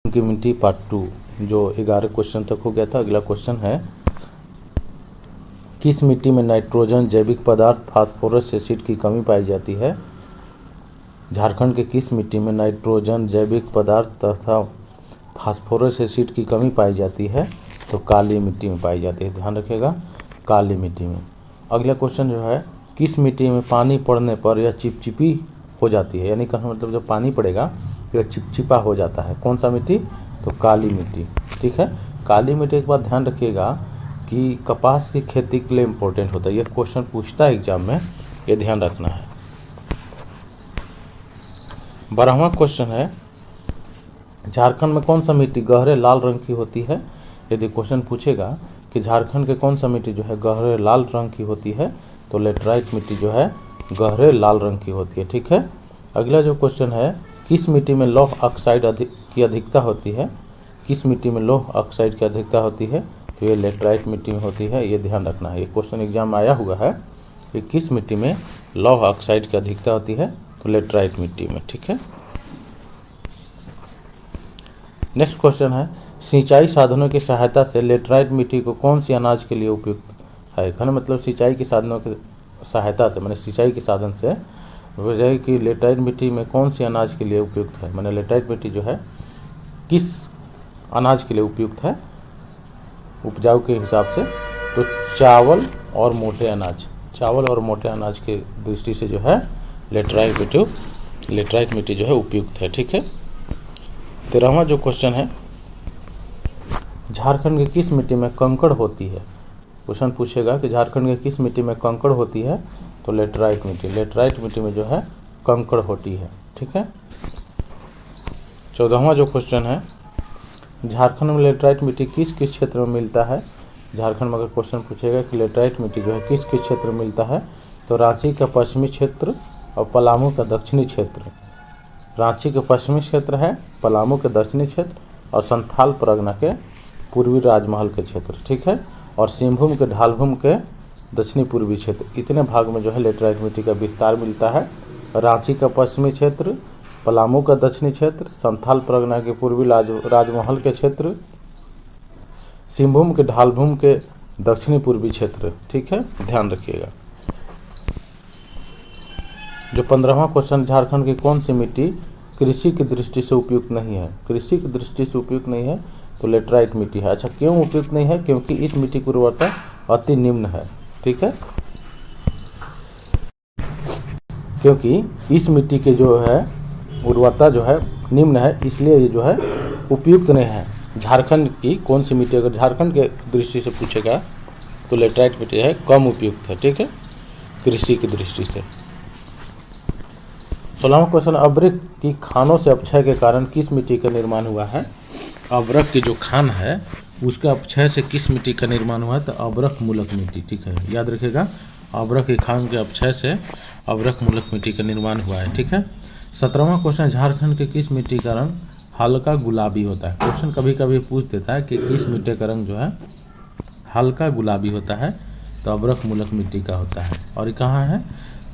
की मिट्टी पार्ट 2 जो 11 क्वेश्चन तक हो गया था। अगला क्वेश्चन है, किस मिट्टी में नाइट्रोजन, जैविक पदार्थ, फास्फोरस एसिड की कमी पाई जाती है? झारखंड के किस मिट्टी में नाइट्रोजन, जैविक पदार्थ तथा फास्फोरस एसिड की कमी पाई जाती है? तो काली मिट्टी में पाई जाती है। ध्यान रखिएगा, काली मिट्टी में। अगला क्वेश्चन जो है, किस मिट्टी में पानी पड़ने पर यह चिपचिपी हो जाती है? यानी कहने मतलब जब पानी पड़ेगा तो यह चिपचिपा हो जाता है। कौन सा मिट्टी? तो काली मिट्टी। ठीक है, काली मिट्टी के बाद ध्यान रखिएगा कि कपास की खेती के लिए इम्पोर्टेंट होता है। यह क्वेश्चन पूछता है एग्जाम में, ये ध्यान रखना है। 12वां क्वेश्चन है, झारखंड में कौन सा मिट्टी गहरे लाल रंग की होती है? यदि क्वेश्चन पूछेगा कि झारखंड के कौन सा मिट्टी जो है गहरे लाल रंग की होती है, तो लेटराइट मिट्टी जो है गहरे लाल रंग की होती है। ठीक है, अगला जो क्वेश्चन है, किस मिट्टी में लौह ऑक्साइड की अधिकता होती है? किस मिट्टी में लौह ऑक्साइड की अधिकता होती है? तो ये लेटराइट मिट्टी में होती है। ये ध्यान रखना है, ये क्वेश्चन एग्जाम में आया हुआ है कि किस मिट्टी में लौह ऑक्साइड की अधिकता होती है? तो लेटराइट मिट्टी में। ठीक है, नेक्स्ट क्वेश्चन है, सिंचाई साधनों की सहायता से लेटराइट मिट्टी को कौन सी अनाज के लिए उपयुक्त है? कहना मतलब सिंचाई के साधनों की सहायता से, मैंने सिंचाई के साधन से वजह कि लेटराइट मिट्टी में कौन सी अनाज के लिए उपयुक्त है? मैंने लेटराइट मिट्टी जो है किस अनाज के लिए उपयुक्त है उपजाऊ के हिसाब से? तो चावल और मोटे अनाज, चावल और मोटे अनाज के दृष्टि से जो है लेटराइट मिट्टी जो है उपयुक्त है। ठीक है, 13वां जो क्वेश्चन है, झारखंड की किस मिट्टी में कंकड़ होती है? क्वेश्चन पूछेगा कि झारखंड की किस मिट्टी में कंकड़ होती है? तो लेटराइट मिट्टी, लेटराइट मिट्टी में जो है कंकड़ होती है। ठीक है, 14वां जो क्वेश्चन है, झारखंड में लेटराइट मिट्टी किस किस क्षेत्र में मिलता है? झारखंड में अगर क्वेश्चन पूछेगा कि लेटराइट मिट्टी जो है किस किस क्षेत्र में मिलता है, तो रांची का पश्चिमी क्षेत्र और पलामू का दक्षिणी क्षेत्र। रांची के पश्चिमी क्षेत्र है, पलामू के दक्षिणी क्षेत्र और संथाल परगना के पूर्वी राजमहल के क्षेत्र। ठीक है, और सिंहभूम के ढालभूम के दक्षिणी पूर्वी क्षेत्र। इतने भाग में जो है लेटराइट मिट्टी का विस्तार मिलता है। रांची का पश्चिमी क्षेत्र, पलामू का दक्षिणी क्षेत्र, संथाल परगना के पूर्वी राजमहल के क्षेत्र, सिंहभूम के ढालभूम के दक्षिणी पूर्वी क्षेत्र। ठीक है, ध्यान रखिएगा। जो 15वां क्वेश्चन, झारखंड की कौन सी मिट्टी कृषि की दृष्टि से उपयुक्त नहीं है? कृषि की दृष्टि से उपयुक्त नहीं है तो लेटराइट मिट्टी है। अच्छा, क्यों उपयुक्त नहीं है? क्योंकि इस मिट्टी की उर्वरता अति निम्न है। ठीक है, क्योंकि इस मिट्टी के जो है उर्वरता जो है निम्न है, इसलिए ये जो है उपयुक्त नहीं है। झारखंड की कौन सी मिट्टी अगर झारखंड के दृष्टि से पूछेगा तो लेटराइट मिट्टी है कम उपयुक्त है। ठीक है, कृषि की दृष्टि से। 16वां क्वेश्चन, अभ्रक की खानों से अपक्षय के कारण किस मिट्टी का निर्माण हुआ है? अभ्रक की जो खान है उसके अपक्षय से किस मिट्टी का निर्माण हुआ है? तो अभ्रक मूलक मिट्टी। ठीक है, याद रखिएगा, अभ्रक की खान के अपक्षय से अभ्रक मूलक मिट्टी का निर्माण हुआ है। ठीक है, 17वां क्वेश्चन, झारखंड के किस मिट्टी का रंग हल्का गुलाबी होता है? क्वेश्चन कभी कभी पूछ देता है कि किस मिट्टी का रंग जो है हल्का गुलाबी होता है, तो अभ्रक मूलक मिट्टी का होता है। और ये कहाँ है?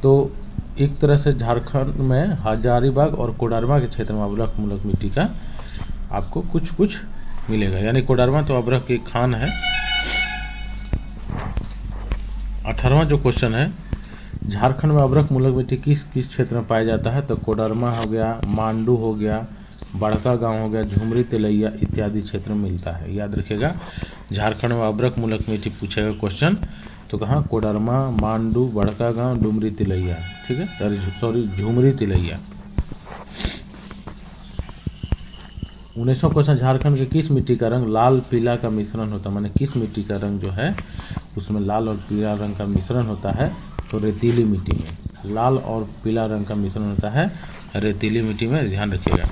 तो एक तरह से झारखंड में हजारीबाग और कोडरमा के क्षेत्र में अभ्रक मूलक मिट्टी का आपको कुछ कुछ मिलेगा। यानी कोडरमा तो अभ्रक की खान है। 18वां जो क्वेश्चन है, झारखंड में अभ्रक मूलक मिट्टी किस किस क्षेत्र में पाया जाता है? तो कोडरमा हो गया, मांडू हो गया, बड़का गांव हो गया, झुमरी तिलैया इत्यादि क्षेत्र में मिलता है। याद रखिएगा, झारखंड में अभ्रक मूलक मिट्टी पूछेगा क्वेश्चन तो कहाँ? कोडरमा, मांडू, बड़का गांव, डुमरी तिलैया। ठीक है, सॉरी झुमरी तिलैया। 19वां क्वेश्चन, झारखंड के किस मिट्टी का रंग लाल पीला का मिश्रण होता है? माने किस मिट्टी का रंग जो है उसमें लाल और पीला रंग का मिश्रण होता है? तो रेतीली मिट्टी में लाल और पीला रंग का मिश्रण होता है रेतीली मिट्टी में। ध्यान रखिएगा।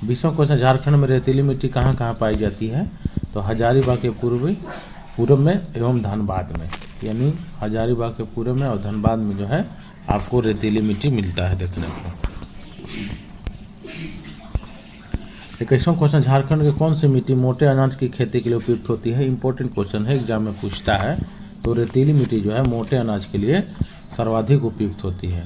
20वां क्वेश्चन, झारखंड में रेतीली मिट्टी कहाँ कहाँ पाई जाती है? तो हजारीबाग के पूर्व में एवं धनबाद में। यानी हजारीबाग के पूर्व में और धनबाद में जो है आपको रेतीली मिट्टी मिलता है देखने को। 21वां क्वेश्चन, झारखंड के कौन सी मिट्टी मोटे अनाज की खेती के लिए उपयुक्त होती है? इंपॉर्टेंट क्वेश्चन है, एग्जाम में पूछता है। तो रेतीली मिट्टी जो है मोटे अनाज के लिए सर्वाधिक उपयुक्त होती है।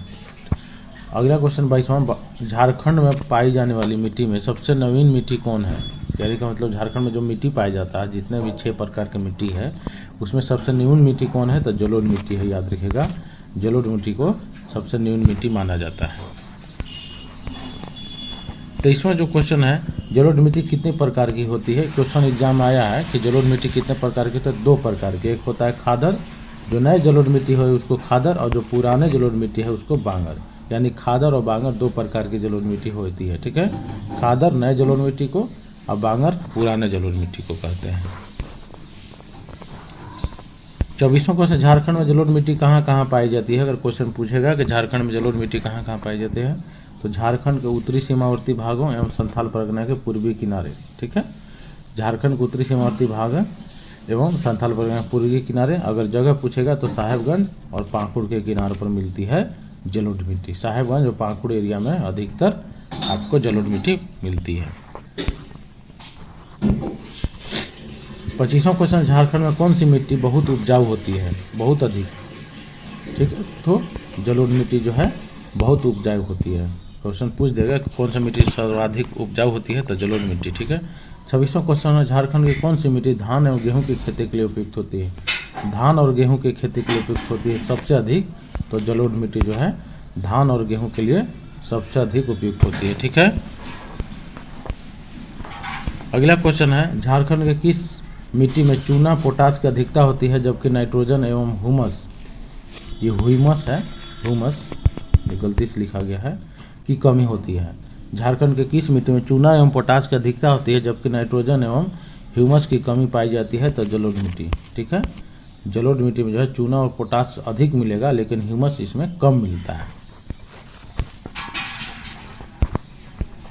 अगला क्वेश्चन 22वां, झारखंड में पाई जाने वाली मिट्टी में सबसे नवीन मिट्टी कौन है? कहने का मतलब झारखंड में जो मिट्टी पाया जाता है, जितने भी 6 प्रकार की मिट्टी है, उसमें सबसे न्यून मिट्टी कौन है? तो जलोढ़ मिट्टी है, याद रखिएगा। जलोढ़ मिट्टी को सबसे न्यून मिट्टी माना जाता है। 23वां जो क्वेश्चन है, जलोढ़ मिट्टी कितने प्रकार की होती है? क्वेश्चन एग्जाम में आया है कि जलोढ़ मिट्टी कितने प्रकार की? तो 2 प्रकार की। एक होता है खादर, जो नए जलोढ़ मिट्टी है उसको खादर, और जो पुराने जलोढ़ मिट्टी है उसको बांगर। यानी खादर और बांगर 2 प्रकार की जलोढ़ मिट्टी होती है, ठीक है। खादर नए जलोढ़ मिट्टी को और बांगर पुराने जलोढ़ मिट्टी को कहते हैं। 24वां क्वेश्चन, झारखंड में जलोढ़ मिट्टी कहाँ कहाँ पाई जाती है? अगर क्वेश्चन पूछेगा कि झारखंड में जलोढ़ मिट्टी कहाँ कहाँ पाई जाती है, तो झारखंड के उत्तरी सीमावर्ती भागों एवं संथाल परगना के पूर्वी किनारे, ठीक है। झारखंड के उत्तरी सीमावर्ती भाग एवं संथाल परगना के पूर्वी किनारे। अगर जगह पूछेगा तो साहेबगंज और पाकुड़ के किनारे पर मिलती है जलोढ़ मिट्टी। साहेबगंज और पाकुड़ एरिया में अधिकतर आपको जलोढ़ मिट्टी मिलती है। 25वां क्वेश्चन, झारखंड में कौन सी मिट्टी बहुत उपजाऊ होती है? बहुत अधिक, ठीक है। तो जलोढ़ मिट्टी जो है बहुत उपजाऊ होती है। क्वेश्चन पूछ देगा कि कौन सा मिट्टी सर्वाधिक उपजाऊ होती है? तो जलोढ़ मिट्टी, ठीक है। 26वां क्वेश्चन है, झारखंड की कौन सी मिट्टी धान एवं गेहूं की खेती के लिए उपयुक्त होती है? धान और गेहूं की खेती के लिए उपयुक्त होती है सबसे अधिक, तो जलोढ़ मिट्टी जो है धान और गेहूं के लिए सबसे अधिक उपयुक्त होती है, ठीक है। अगला क्वेश्चन है, झारखंड के किस मिट्टी में चूना पोटास की अधिकता होती है जबकि नाइट्रोजन एवं ह्यूमस, ये ह्यूमस है, ह्यूमस गलती से लिखा गया है, की कमी होती है? झारखंड के किस मिट्टी में चूना एवं पोटास की अधिकता होती है जबकि नाइट्रोजन एवं ह्यूमस की कमी पाई जाती है? तो जलोढ़ मिट्टी, ठीक है। जलोढ़ मिट्टी में जो है चूना और पोटास अधिक मिलेगा लेकिन ह्यूमस इसमें कम मिलता है।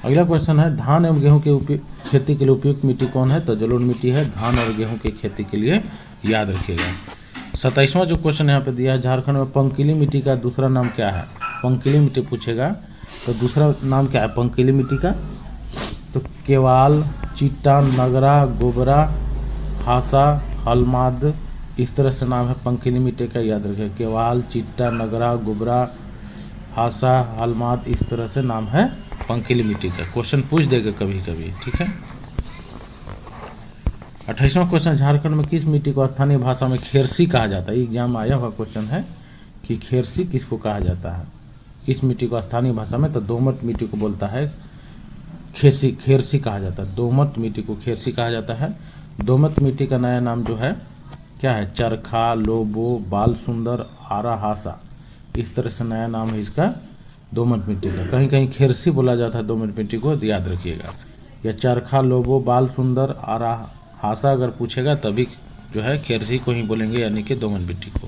अगला क्वेश्चन है, धान एवं गेहूं के खेती के लिए उपयुक्त मिट्टी कौन है? तो जलोढ़ मिट्टी है धान और गेहूं की खेती के लिए, याद रखिएगा। 27वां जो क्वेश्चन यहाँ पे दिया है, झारखंड में पंकीली मिट्टी का दूसरा नाम क्या है? पंकीली मिट्टी पूछेगा तो दूसरा नाम क्या है पंकीली मिट्टी का? तो केवाल, चिट्टा, नगरा, गोबरा, हासा, हलमाद, इस तरह से नाम है पंकीली मिट्टी का, याद रखिए। केवाल, चिट्टा, नगरा, गोबरा, हासा, हलमाद, इस तरह से नाम है पंकीली मिट्टी का। क्वेश्चन पूछ देगा कभी कभी, ठीक है। 28वां क्वेश्चन, झारखंड में किस मिट्टी को स्थानीय भाषा में खेरसी कहा जाता है? एग्जाम में आया हुआ क्वेश्चन है कि खेरसी किसको कहा जाता है, किस मिट्टी को स्थानीय भाषा में? तो दोमट मिट्टी को बोलता है खेरसी कहा जाता है। दोमट मिट्टी को खेरसी कहा जाता है। दोमट मिट्टी का नया नाम जो है क्या है? चरखा, लोबो, बाल सुंदर, आरा, हासा, इस तरह से नया नाम है इसका दोमट मिट्टी का। कहीं कहीं खेरसी बोला जाता है दोमट मिट्टी को, याद रखिएगा। या चरखा, लोबो, बाल सुंदर, आरा, हासा अगर पूछेगा तभी जो है खेरसी को ही बोलेंगे, यानी कि दोमट मिट्टी को।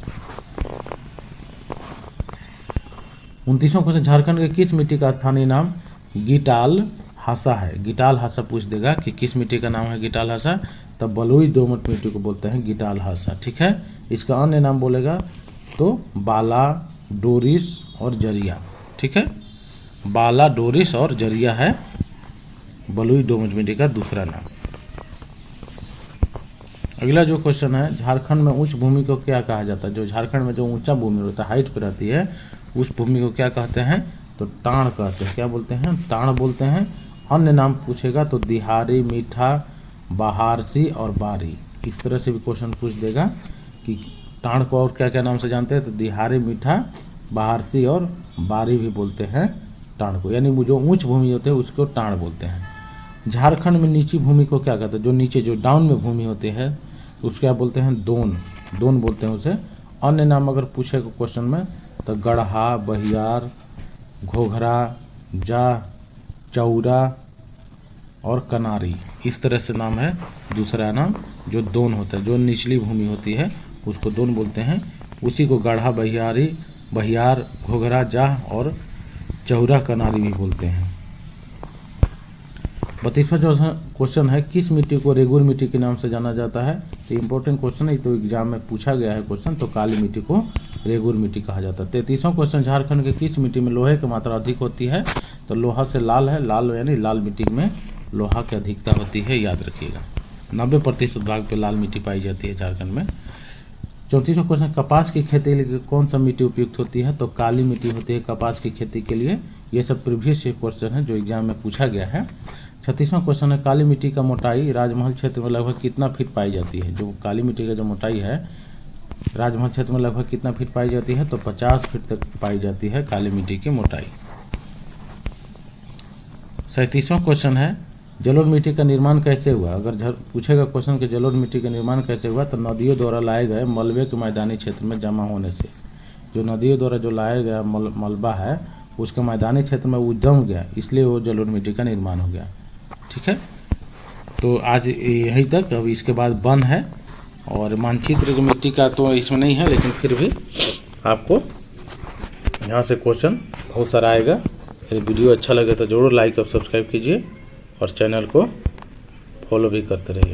29वां क्वेश्चन, झारखंड के किस मिट्टी का स्थानीय नाम गिटाल हासा है? गिटाल हासा पूछ देगा कि किस मिट्टी का नाम है गिटाल हासा, तब बलुई दोमट मिट्टी को बोलते हैं गिटाल हासा, ठीक है। इसका अन्य नाम बोलेगा तो बाला, डोरिस और जरिया, ठीक है। बाला, डोरिस और जरिया है बलुई दोमट मिट्टी का दूसरा नाम। अगला जो क्वेश्चन है, झारखंड में उच्च भूमि को क्या कहा जाता है? जो झारखंड में जो ऊंचा भूमि होता है, हाइट पर रहती है, उस भूमि को क्या कहते हैं? तो टाण कहते हैं। क्या बोलते हैं? टाण बोलते हैं। अन्य नाम पूछेगा तो दिहारी, मीठा, बहारसी और बारी, इस तरह से भी क्वेश्चन पूछ देगा कि टाण को और क्या क्या नाम से जानते हैं? तो दिहारी, मीठा, बहारसी और बारी भी बोलते हैं टाण को, यानी जो ऊंच भूमि होते हैं उसको टाण बोलते हैं। झारखंड में नीची भूमि को क्या कहते हैं? जो नीचे जो डाउन में भूमि होती है उसको क्या बोलते हैं? दोन, दोन बोलते हैं उसे। अन्य नाम अगर पूछेगा क्वेश्चन में तो गढ़हा, बहियार, घोघरा, जा, चौरा और कनारी, इस तरह से नाम है दूसरा नाम जो दोन होता है। जो निचली भूमि होती है उसको दोन बोलते हैं, उसी को गढ़ा, बहियार, घोघरा, जाह और चौरा, कनारी भी बोलते हैं। 32वां जो क्वेश्चन है, किस मिट्टी को रेगुर मिट्टी के नाम से जाना जाता है? तो इम्पोर्टेंट क्वेश्चन है, तो एग्जाम में पूछा गया है क्वेश्चन, तो काली मिट्टी को रेगुर मिट्टी कहा जाता है। 33वां क्वेश्चन, झारखंड के किस मिट्टी में लोहे की मात्रा अधिक होती है? तो लोहा से लाल है, लाल यानी लाल मिट्टी में लोहा की अधिकता होती है, याद रखिएगा। 90% भाग पे लाल मिट्टी पाई जाती है झारखंड में। 34वां क्वेश्चन, कपास की खेती के लिए कौन सा मिट्टी उपयुक्त होती है? तो काली मिट्टी होती है कपास की खेती के लिए। ये सब प्रीवियस क्वेश्चन है जो एग्जाम में पूछा गया है। 36वां क्वेश्चन है, काली मिट्टी का मोटाई राजमहल क्षेत्र में लगभग कितना फीट पाई जाती है। जो काली मिट्टी का जो मोटाई है राजमहल क्षेत्र में लगभग कितना फीट पाई जाती है, तो 50 फीट तक पाई जाती है काली मिट्टी की मोटाई। 37वां क्वेश्चन है, जलोढ़ मिट्टी का निर्माण कैसे हुआ। अगर पूछेगा क्वेश्चन कि जलोढ़ मिट्टी का निर्माण कैसे हुआ, तो नदियों द्वारा लाए गए मलबे के मैदानी क्षेत्र में जमा होने से। जो नदियों द्वारा जो लाया गया मलबा है उसके मैदानी क्षेत्र में वो जम गया, इसलिए वो जलोढ़ मिट्टी का निर्माण हो गया। ठीक है, तो आज यहीं तक। अब इसके बाद वन है और मानचित्र की मिट्टी का तो इसमें नहीं है, लेकिन फिर भी आपको यहाँ से क्वेश्चन बहुत सारा आएगा। यदि वीडियो अच्छा लगे तो ज़रूर लाइक और सब्सक्राइब कीजिए और चैनल को फॉलो भी करते रहिए।